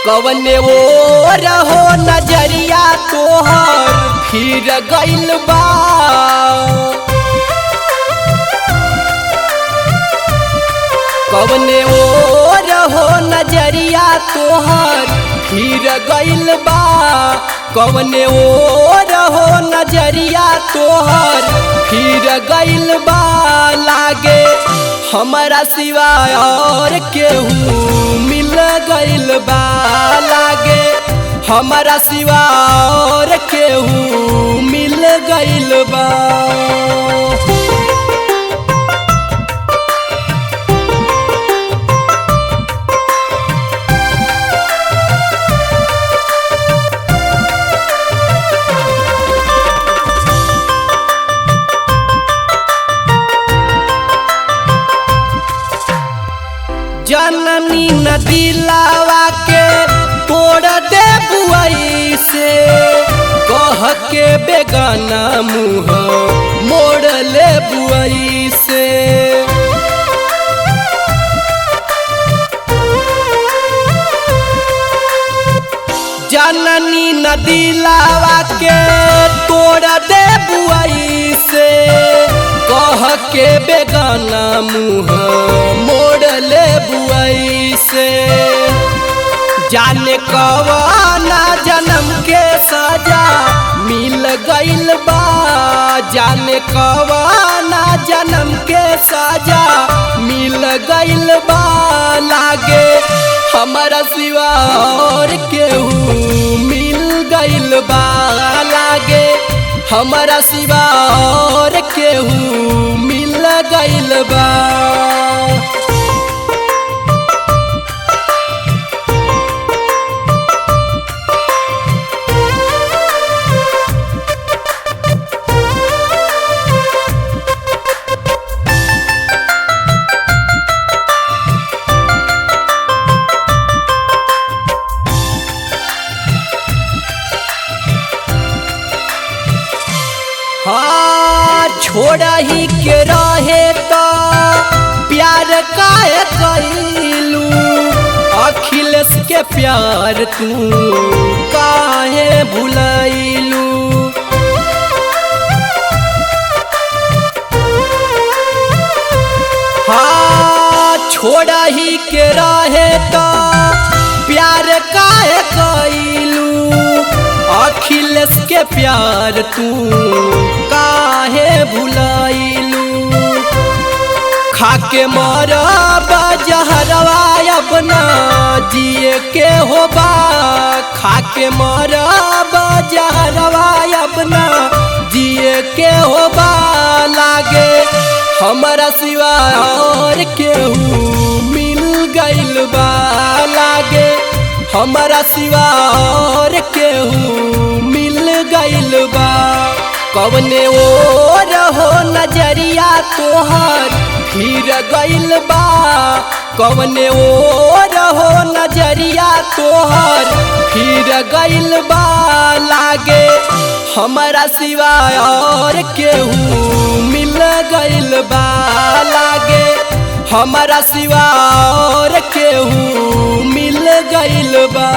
कवने वो रहो नजरिया तोहर फिर गइल बा। कवने वो रहो नजरिया तोहर फिर गइल बा। कवने वो रहो नजरिया तोहर फिर गइल बा। लागे हमारा सिवाय और केहू मिल गइल बा। लागे हमारा सिवाय और केहू मिल गइल बा। जननी नदी लावा के तोड़ दे बुआई से कह के बेगाना मुँह मोड़ ले बुआई से। जननी नदी लावा के तोड़ दे बुआई से कह के बेगाना मुँह मोड़ ले बुआई से। जाने कवाना जन्म के सजा मिल गइल बा। जाने कवाना जन्म के सजा मिल गइल बा। लागे हमारा सिवा और केहू मिल गइल बा। लागे हमारा सिवा और केहू मिल गइल बा। हाँ छोड़ा ही के रहे तो प्यार काहे कइलू। अखिलेश के प्यार तू काहे भुलैलू। हाँ छोड़ा ही के रहे तो प्यार काहे कइलू। अखिलेश के प्यार तू काहे भुलैलू। खाके मरब जहरवा अपना जिए के होबा। खाके मरब जहरवा अपना जिए के होबा। लागे हमारा सिवा और केहू मिल गइल बा। लागे हमारा सिवा और केहू मिल गइल बा। कवने वो रहो नजरिया तोहर फिर गइल बा। कवने वो रहो नजरिया तोहर फिर गइल बा। लागे हमारा सिवा और केहू मिल गइल बा। लागे हमारा सिवा और केहू मिल गइल बा।